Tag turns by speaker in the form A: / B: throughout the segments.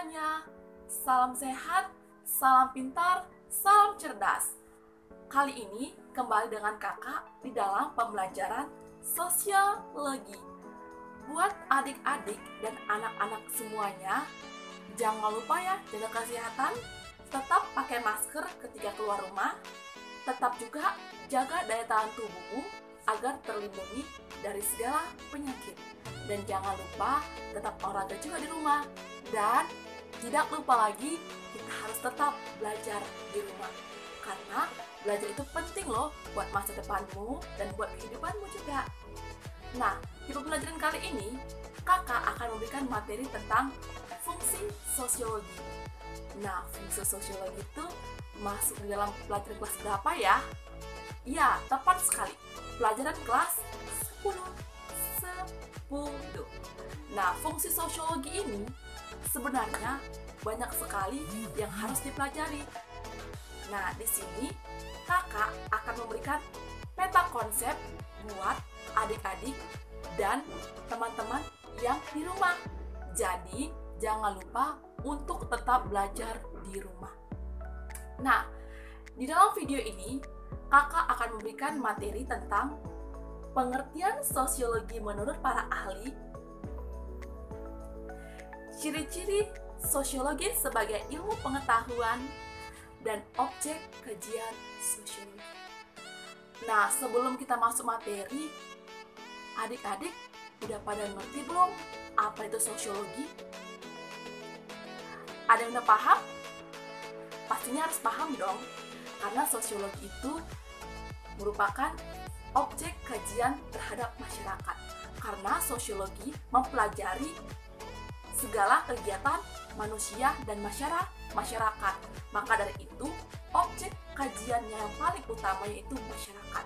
A: semuanya. Salam sehat, salam pintar, salam cerdas. Kali ini kembali dengan kakak di dalam pembelajaran sosiologi. Buat adik-adik dan anak-anak semuanya, jangan lupa ya jaga kesehatan, tetap pakai masker ketika keluar rumah, tetap juga jaga daya tahan tubuhmu agar terlindungi dari segala penyakit. Dan jangan lupa tetap olahraga juga di rumah. Dan tidak lupa lagi, kita harus tetap belajar di rumah. Karena belajar itu penting loh buat masa depanmu dan buat kehidupanmu juga. Nah, di pembelajaran kali ini, kakak akan memberikan materi tentang fungsi sosiologi. Nah, fungsi sosiologi itu masuk di dalam pelajaran kelas berapa ya? Ya, tepat sekali. Pelajaran kelas 10. Nah, fungsi sosiologi ini sebenarnya banyak sekali yang harus dipelajari. Nah, di sini kakak akan memberikan peta konsep buat adik-adik dan teman-teman yang di rumah. Jadi, jangan lupa untuk tetap belajar di rumah. Nah, di dalam video ini kakak akan memberikan materi tentang pengertian sosiologi menurut para ahli, ciri-ciri sosiologi sebagai ilmu pengetahuan, dan objek kajian sosiologi. Nah, sebelum kita masuk materi, adik-adik udah pada ngerti belum apa itu sosiologi? Ada yang udah paham? Pastinya harus paham dong, karena sosiologi itu merupakan objek kajian terhadap masyarakat. Karena sosiologi mempelajari segala kegiatan manusia dan masyarakat. Maka dari itu, objek kajiannya yang paling utama yaitu masyarakat.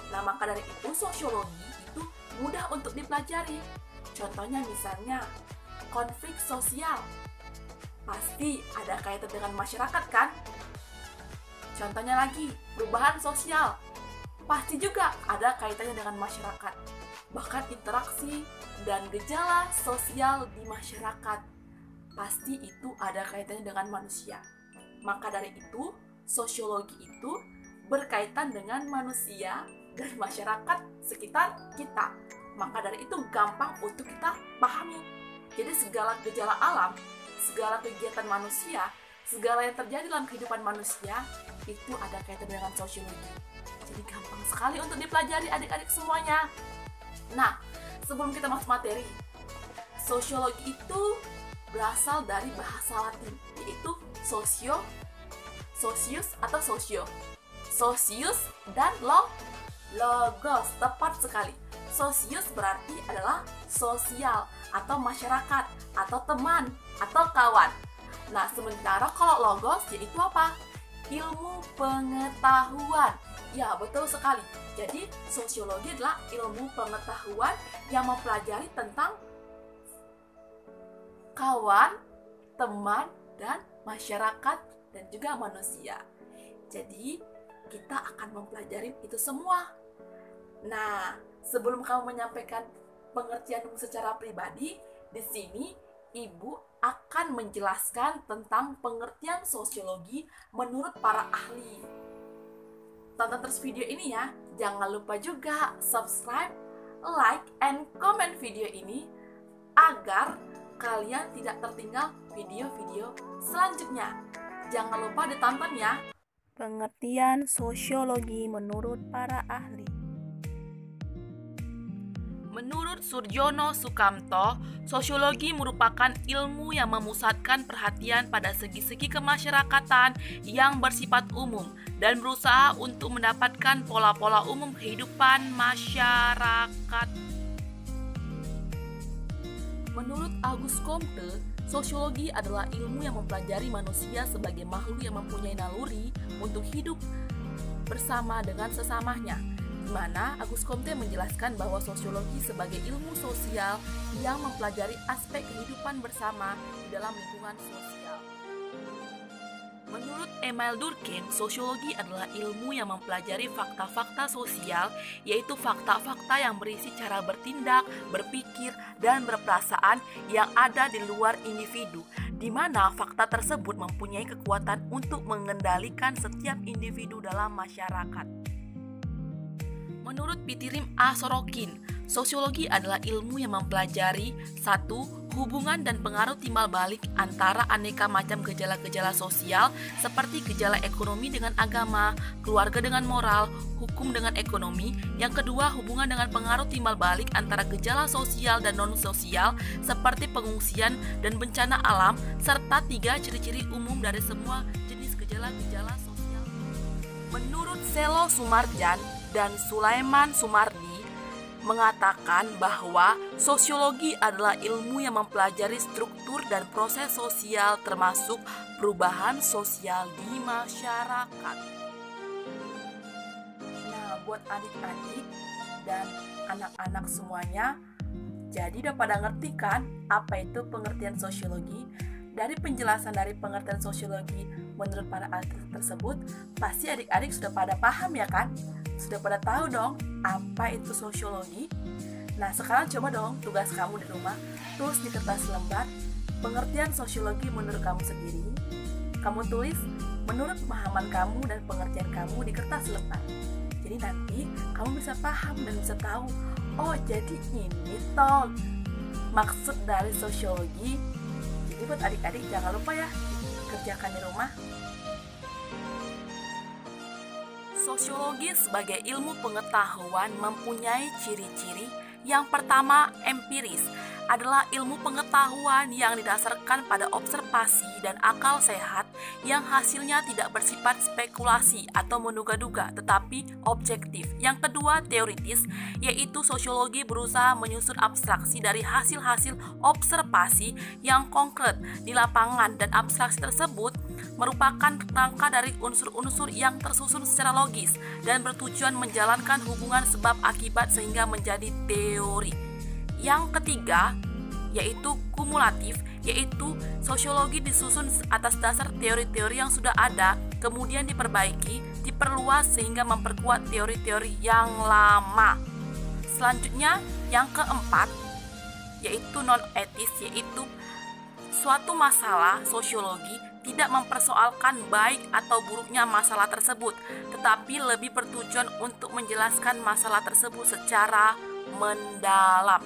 A: Nah, maka dari itu sosiologi itu mudah untuk dipelajari. Contohnya misalnya, konflik sosial. Pasti ada kaitan dengan masyarakat kan? Contohnya lagi, perubahan sosial. Pasti juga ada kaitannya dengan masyarakat. Bahkan interaksi dan gejala sosial di masyarakat, pasti itu ada kaitannya dengan manusia. Maka dari itu, sosiologi itu berkaitan dengan manusia dan masyarakat sekitar kita. Maka dari itu gampang untuk kita pahami. Jadi segala gejala alam, segala kegiatan manusia, segala yang terjadi dalam kehidupan manusia, itu ada kaitan dengan sosiologi. Jadi gampang sekali untuk dipelajari adik-adik semuanya. Nah, sebelum kita masuk materi, sosiologi itu berasal dari bahasa Latin, yaitu socius atau socio. Socius dan logos, tepat sekali. Socius berarti adalah sosial atau masyarakat atau teman atau kawan. Nah, sementara kalau logos yaitu apa? Ilmu pengetahuan. Ya, betul sekali. Jadi, sosiologi adalah ilmu pengetahuan yang mempelajari tentang kawan, teman, dan masyarakat, dan juga manusia. Jadi, kita akan mempelajari itu semua. Nah, sebelum kamu menyampaikan pengertianmu secara pribadi, di sini Ibu akan menjelaskan tentang pengertian sosiologi menurut para ahli. Tonton terus video ini ya. Jangan lupa juga subscribe, like, and comment video ini agar kalian tidak tertinggal video-video selanjutnya. Jangan lupa ditonton ya.
B: Pengertian sosiologi menurut para ahli.
A: Menurut Surjono Sukamto, sosiologi merupakan ilmu yang memusatkan perhatian pada segi-segi kemasyarakatan yang bersifat umum dan berusaha untuk mendapatkan pola-pola umum kehidupan masyarakat. Menurut Auguste Comte, sosiologi adalah ilmu yang mempelajari manusia sebagai makhluk yang mempunyai naluri untuk hidup bersama dengan sesamanya, di mana Auguste Comte menjelaskan bahwa sosiologi sebagai ilmu sosial yang mempelajari aspek kehidupan bersama di dalam lingkungan sosial. Menurut Emile Durkheim, sosiologi adalah ilmu yang mempelajari fakta-fakta sosial, yaitu fakta-fakta yang berisi cara bertindak, berpikir, dan berperasaan yang ada di luar individu
B: di mana fakta tersebut mempunyai kekuatan untuk mengendalikan setiap individu dalam masyarakat. Menurut Pitirim A. Sorokin, sosiologi adalah ilmu yang mempelajari 1. Hubungan dan pengaruh timbal balik antara aneka macam gejala-gejala sosial seperti gejala ekonomi dengan agama, keluarga dengan moral, hukum dengan ekonomi. Yang kedua, hubungan dengan pengaruh timbal balik antara gejala sosial dan non-sosial seperti pengungsian dan bencana alam, serta 3. Ciri-ciri umum dari semua jenis gejala-gejala sosial. Menurut Selo Sumarjan dan Sulaiman Sumardi mengatakan bahwa sosiologi adalah ilmu yang mempelajari struktur dan proses sosial termasuk perubahan sosial di masyarakat.
A: Nah, buat adik-adik dan anak-anak semuanya, jadi udah pada ngerti kan apa itu pengertian sosiologi? Dari penjelasan dari pengertian sosiologi menurut para ahli tersebut, pasti adik-adik sudah pada paham ya kan? Sudah pada tahu dong apa itu sosiologi? Nah, sekarang coba dong tugas kamu di rumah, tulis di kertas lembar pengertian sosiologi menurut kamu sendiri. Kamu tulis menurut pemahaman kamu dan pengertian kamu di kertas lembar. Jadi nanti kamu bisa paham dan bisa tahu, oh jadi ini toh maksud dari sosiologi. Jadi buat adik-adik jangan lupa ya kerjakan di rumah.
B: Sosiologi sebagai ilmu pengetahuan mempunyai ciri-ciri. Yang pertama, empiris adalah ilmu pengetahuan yang didasarkan pada observasi dan akal sehat yang hasilnya tidak bersifat spekulasi atau menduga-duga tetapi objektif. Yang kedua, teoritis, yaitu sosiologi berusaha menyusun abstraksi dari hasil-hasil observasi yang konkret di lapangan, dan abstraksi tersebut merupakan rangka dari unsur-unsur yang tersusun secara logis dan bertujuan menjalankan hubungan sebab akibat sehingga menjadi teori. Yang ketiga, yaitu kumulatif, yaitu sosiologi disusun atas dasar teori-teori yang sudah ada, kemudian diperbaiki, diperluas sehingga memperkuat teori-teori yang lama. Selanjutnya, yang keempat, yaitu non-etis, yaitu suatu masalah sosiologi tidak mempersoalkan baik atau buruknya masalah tersebut, tetapi lebih bertujuan untuk menjelaskan masalah tersebut secara mendalam.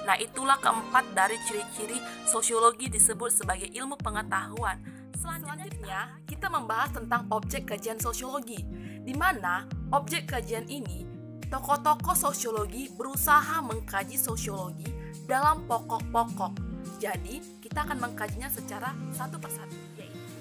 B: Nah, itulah keempat dari ciri-ciri sosiologi disebut sebagai ilmu pengetahuan. Selanjutnya, kita membahas tentang objek kajian sosiologi, di mana objek kajian ini, tokoh-tokoh sosiologi berusaha mengkaji sosiologi dalam pokok-pokok. Jadi, kita akan mengkajinya secara satu persatu.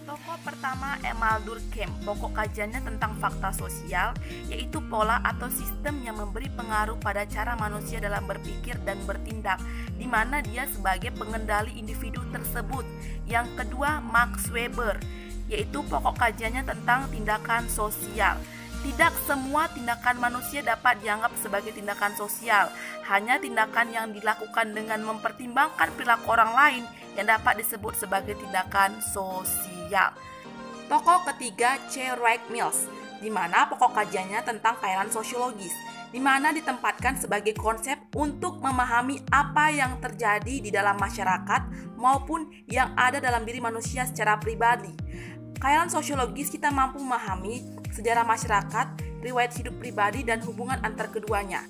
B: Tokoh pertama, Emile Durkheim. Pokok kajiannya tentang fakta sosial, yaitu pola atau sistem yang memberi pengaruh pada cara manusia dalam berpikir dan bertindak, di mana dia sebagai pengendali individu tersebut. Yang kedua, Max Weber, yaitu pokok kajiannya tentang tindakan sosial. Tidak semua tindakan manusia dapat dianggap sebagai tindakan sosial. Hanya tindakan yang dilakukan dengan mempertimbangkan perilaku orang lain yang dapat disebut sebagai tindakan sosial. Tokoh ketiga, C. Wright Mills, di mana pokok kajiannya tentang kairan sosiologis, di mana ditempatkan sebagai konsep untuk memahami apa yang terjadi di dalam masyarakat maupun yang ada dalam diri manusia secara pribadi. Kairan sosiologis kita mampu memahami sejarah masyarakat, riwayat hidup pribadi, dan hubungan antar keduanya.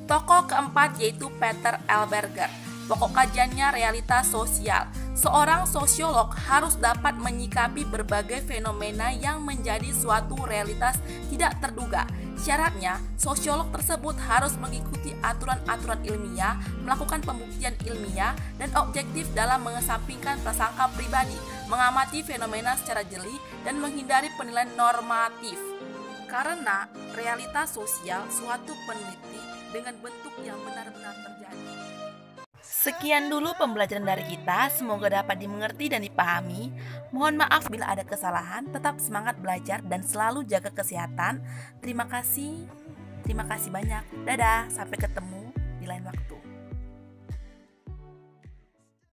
B: Tokoh keempat yaitu Peter L. Berger. Pokok kajiannya realitas sosial. Seorang sosiolog harus dapat menyikapi berbagai fenomena yang menjadi suatu realitas tidak terduga. Syaratnya, sosiolog tersebut harus mengikuti aturan-aturan ilmiah, melakukan pembuktian ilmiah, dan objektif dalam mengesampingkan prasangka pribadi, mengamati fenomena secara jeli, dan menghindari penilaian normatif. Karena realitas sosial suatu peneliti dengan bentuk yang benar-benar terjadi. Sekian dulu pembelajaran dari kita, semoga dapat dimengerti dan dipahami. Mohon maaf bila ada kesalahan, tetap semangat belajar dan selalu jaga kesehatan. Terima kasih banyak. Dadah, sampai ketemu di lain waktu.